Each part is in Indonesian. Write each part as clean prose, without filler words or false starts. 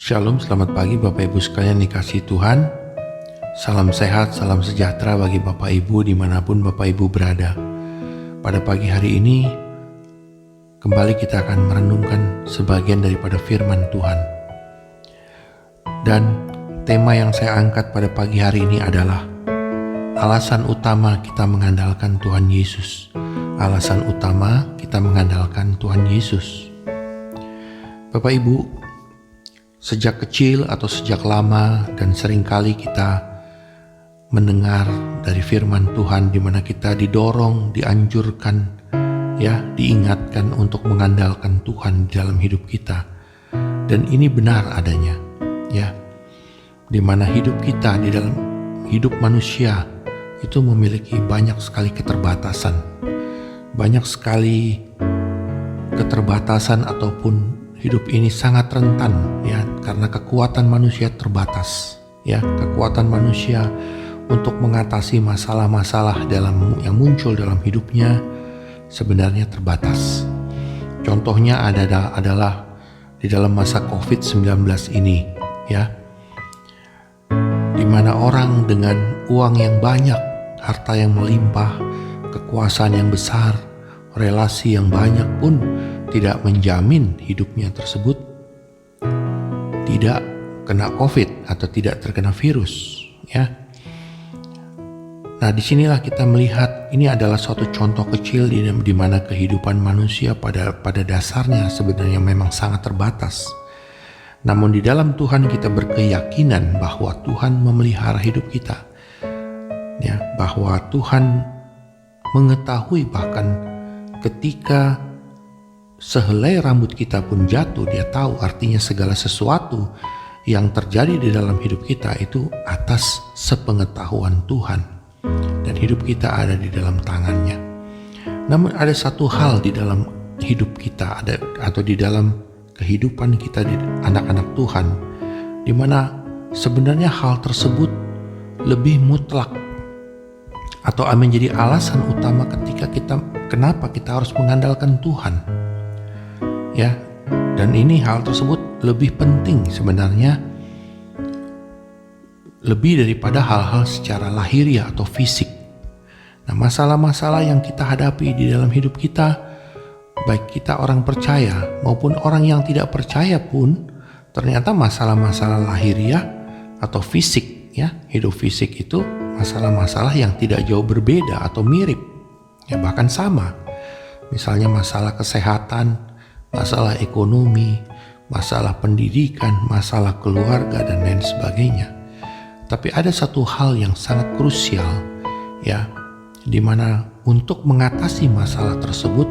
Shalom, selamat pagi Bapak Ibu sekalian dikasihi Tuhan. Salam sehat, salam sejahtera bagi Bapak Ibu dimanapun Bapak Ibu berada. Pada pagi hari ini, kembali kita akan merenungkan sebagian daripada firman Tuhan. Dan tema yang saya angkat pada pagi hari ini adalah alasan utama kita mengandalkan Tuhan Yesus. Alasan utama kita mengandalkan Tuhan Yesus. Bapak Ibu, sejak kecil atau sejak lama dan seringkali kita mendengar dari firman Tuhan di mana kita didorong, dianjurkan, diingatkan untuk mengandalkan Tuhan di dalam hidup kita. Dan ini benar adanya, di mana hidup kita di dalam hidup manusia itu memiliki banyak sekali keterbatasan. Banyak sekali keterbatasan ataupun hidup ini sangat rentan karena kekuatan manusia terbatas. Kekuatan manusia untuk mengatasi masalah-masalah yang muncul dalam hidupnya sebenarnya terbatas. Contohnya adalah di dalam masa COVID-19 ini, di mana orang dengan uang yang banyak, harta yang melimpah, kekuasaan yang besar, relasi yang banyak pun tidak menjamin hidupnya tersebut tidak kena COVID atau tidak terkena virus. Nah, disinilah kita melihat ini adalah suatu contoh kecil di mana kehidupan manusia pada dasarnya sebenarnya memang sangat terbatas. Namun di dalam Tuhan kita berkeyakinan bahwa Tuhan memelihara hidup kita, bahwa Tuhan mengetahui bahkan ketika sehelai rambut kita pun jatuh, Dia tahu. Artinya segala sesuatu yang terjadi di dalam hidup kita itu atas sepengetahuan Tuhan, dan hidup kita ada di dalam tangannya. Namun ada satu hal di dalam hidup kita atau di dalam kehidupan kita di anak-anak Tuhan, di mana sebenarnya hal tersebut lebih mutlak atau menjadi alasan utama kenapa kita harus mengandalkan Tuhan. Dan ini hal tersebut lebih penting sebenarnya, lebih daripada hal-hal secara lahiriah atau fisik. Nah, masalah-masalah yang kita hadapi di dalam hidup kita, baik kita orang percaya maupun orang yang tidak percaya pun, ternyata masalah-masalah lahiriah atau fisik, hidup fisik itu masalah-masalah yang tidak jauh berbeda atau mirip, bahkan sama. Misalnya masalah kesehatan, masalah ekonomi, masalah pendidikan, masalah keluarga, dan lain sebagainya. Tapi ada satu hal yang sangat krusial, di mana untuk mengatasi masalah tersebut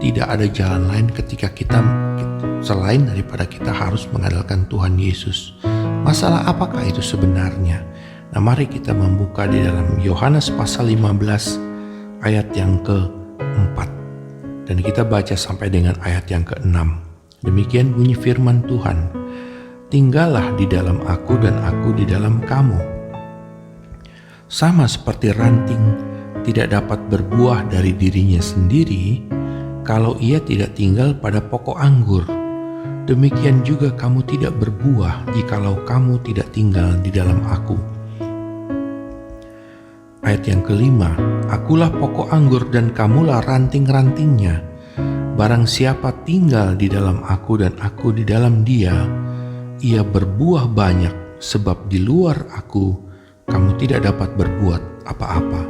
tidak ada jalan lain ketika kita selain daripada kita harus mengandalkan Tuhan Yesus. Masalah apakah itu sebenarnya? Nah, mari kita membuka di dalam Yohanes pasal 15 ayat yang ke-4. Dan kita baca sampai dengan ayat yang ke-6. Demikian bunyi firman Tuhan. Tinggallah di dalam aku dan aku di dalam kamu. Sama seperti ranting tidak dapat berbuah dari dirinya sendiri kalau ia tidak tinggal pada pokok anggur. Demikian juga kamu tidak berbuah jikalau kamu tidak tinggal di dalam aku. Ayat yang kelima, akulah pokok anggur dan kamulah ranting-rantingnya. Barang siapa tinggal di dalam aku dan aku di dalam dia, ia berbuah banyak, sebab di luar aku, kamu tidak dapat berbuat apa-apa.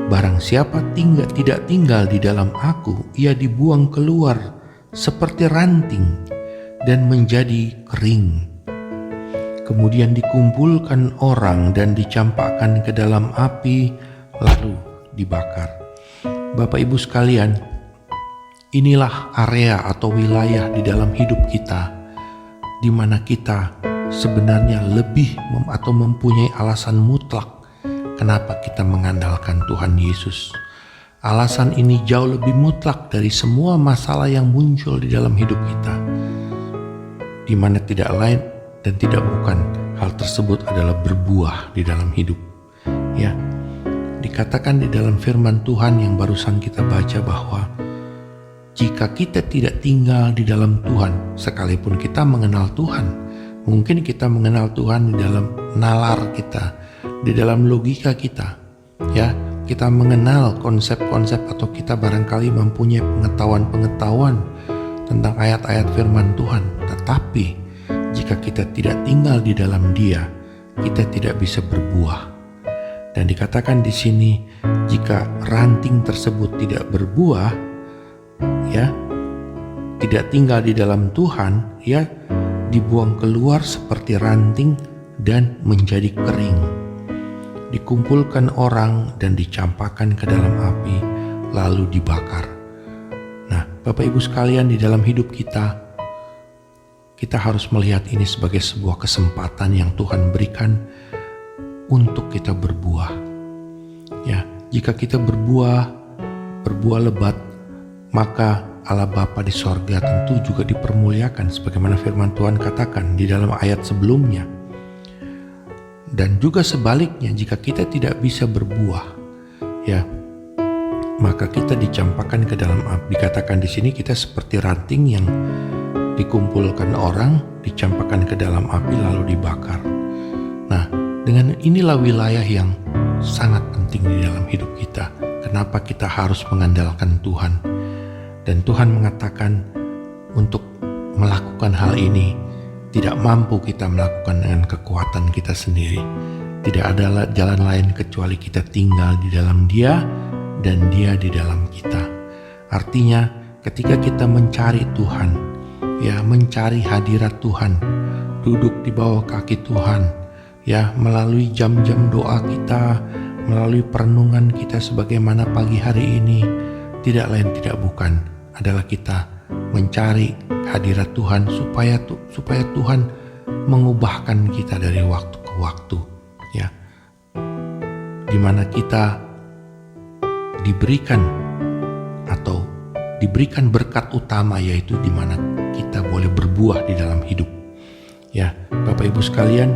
Barang siapa tidak tinggal di dalam aku, ia dibuang keluar seperti ranting dan menjadi kering. Kemudian dikumpulkan orang dan dicampakkan ke dalam api, lalu dibakar. Bapak Ibu sekalian, inilah area atau wilayah di dalam hidup kita, di mana kita sebenarnya lebih atau mempunyai alasan mutlak kenapa kita mengandalkan Tuhan Yesus. Alasan ini jauh lebih mutlak dari semua masalah yang muncul di dalam hidup kita, di mana tidak lain dan tidak bukan hal tersebut adalah berbuah di dalam hidup. Dikatakan di dalam firman Tuhan yang barusan kita baca bahwa jika kita tidak tinggal di dalam Tuhan, sekalipun kita mengenal Tuhan, Mungkin kita mengenal Tuhan di dalam nalar kita, di dalam logika kita, ya. Kita mengenal konsep-konsep atau kita barangkali mempunyai pengetahuan-pengetahuan tentang ayat-ayat firman Tuhan. Tetapi jika kita tidak tinggal di dalam Dia, kita tidak bisa berbuah. Dan dikatakan di sini, jika ranting tersebut tidak berbuah, ya, tidak tinggal di dalam Tuhan, ya, dibuang keluar seperti ranting dan menjadi kering. Dikumpulkan orang dan dicampakkan ke dalam api, lalu dibakar. Nah, Bapak Ibu sekalian, di dalam hidup kita harus melihat ini sebagai sebuah kesempatan yang Tuhan berikan untuk kita berbuah. Ya, jika kita berbuah lebat, maka Allah Bapa di sorga tentu juga dipermuliakan sebagaimana firman Tuhan katakan di dalam ayat sebelumnya. Dan juga sebaliknya, jika kita tidak bisa berbuah, ya, maka kita dicampakkan ke dalam api. Dikatakan di sini kita seperti ranting yang dikumpulkan orang, dicampakkan ke dalam api lalu dibakar. Nah, dengan inilah wilayah yang sangat penting di dalam hidup kita. Kenapa kita harus mengandalkan Tuhan? Dan Tuhan mengatakan untuk melakukan hal ini tidak mampu kita melakukan dengan kekuatan kita sendiri. Tidak ada jalan lain kecuali kita tinggal di dalam Dia dan Dia di dalam kita. Artinya ketika kita mencari Tuhan, ya, mencari hadirat Tuhan, duduk di bawah kaki Tuhan, ya, melalui jam-jam doa kita, melalui perenungan kita sebagaimana pagi hari ini, tidak lain tidak bukan adalah kita mencari hadirat Tuhan supaya Tuhan mengubahkan kita dari waktu ke waktu, ya, dimana kita diberikan berkat utama, yaitu dimana kita boleh berbuah di dalam hidup, ya, Bapak Ibu sekalian.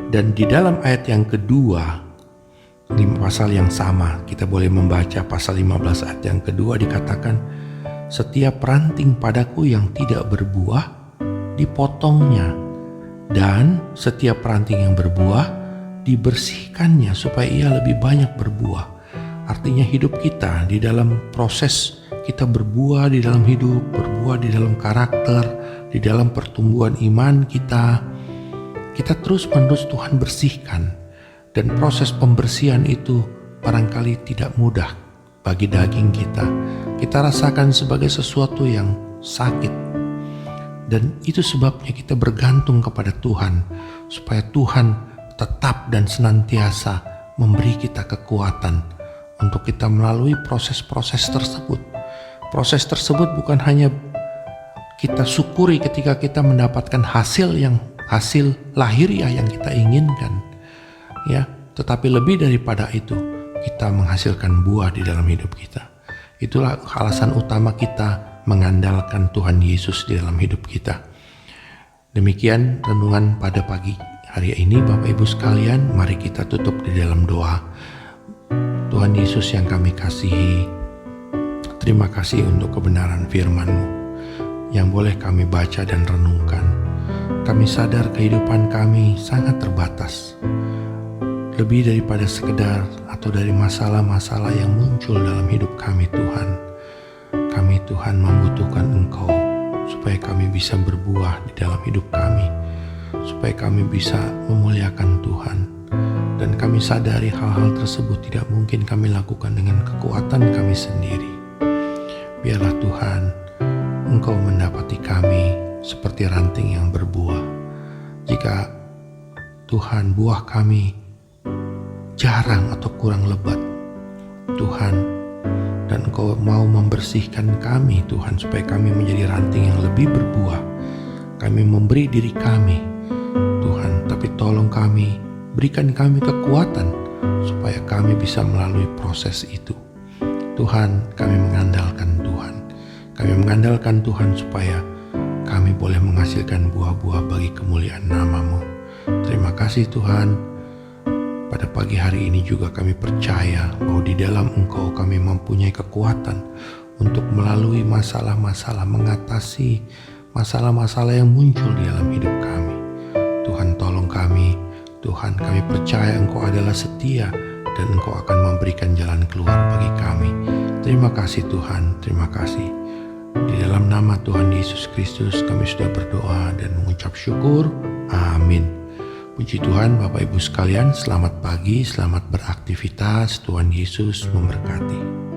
Dan di dalam ayat yang kedua di pasal yang sama, kita boleh membaca pasal 15 ayat yang kedua, dikatakan, setiap ranting padaku yang tidak berbuah dipotongnya, dan setiap ranting yang berbuah dibersihkannya supaya ia lebih banyak berbuah. Artinya hidup kita di dalam proses kita berbuah di dalam hidup, berbuah di dalam karakter, di dalam pertumbuhan iman kita terus-menerus Tuhan bersihkan. Dan proses pembersihan itu barangkali tidak mudah bagi daging kita. Kita rasakan sebagai sesuatu yang sakit. Dan itu sebabnya kita bergantung kepada Tuhan, supaya Tuhan tetap dan senantiasa memberi kita kekuatan untuk kita melalui proses-proses tersebut. Proses tersebut bukan hanya kita syukuri ketika kita mendapatkan hasil lahiriah yang kita inginkan, ya, tetapi lebih daripada itu, kita menghasilkan buah di dalam hidup kita. Itulah alasan utama kita mengandalkan Tuhan Yesus di dalam hidup kita. Demikian renungan pada pagi hari ini, Bapak Ibu sekalian. Mari kita tutup di dalam doa. Tuhan Yesus yang kami kasihi, terima kasih untuk kebenaran firman-Mu yang boleh kami baca dan renungkan. Kami sadar kehidupan kami sangat terbatas, lebih daripada sekedar atau dari masalah-masalah yang muncul dalam hidup kami, Tuhan. Kami, Tuhan, membutuhkan Engkau supaya kami bisa berbuah di dalam hidup kami, supaya kami bisa memuliakan Tuhan. Dan kami sadari hal-hal tersebut tidak mungkin kami lakukan dengan kekuatan kami sendiri. Biarlah Tuhan, Engkau mendapati kami seperti ranting yang berbuah. Jika Tuhan, buah kami jarang atau kurang lebat, Tuhan, dan Engkau mau membersihkan kami, Tuhan, supaya kami menjadi ranting yang lebih berbuah. Kami memberi diri kami, Tuhan, tapi tolong kami, berikan kami kekuatan supaya kami bisa melalui proses itu. Tuhan, kami mengandalkan Tuhan. Kami mengandalkan Tuhan supaya kami boleh menghasilkan buah-buah bagi kemuliaan nama-Mu. Terima kasih Tuhan. Pada pagi hari ini juga kami percaya bahwa di dalam Engkau kami mempunyai kekuatan untuk melalui masalah-masalah, mengatasi masalah-masalah yang muncul di dalam hidup kami. Tuhan tolong kami. Tuhan, kami percaya Engkau adalah setia dan Engkau akan memberikan jalan keluar bagi kami. Terima kasih Tuhan, terima kasih. Di dalam nama Tuhan Yesus Kristus kami sudah berdoa dan mengucap syukur. Amin. Puji Tuhan, Bapak Ibu sekalian, selamat pagi, selamat beraktivitas. Tuhan Yesus memberkati.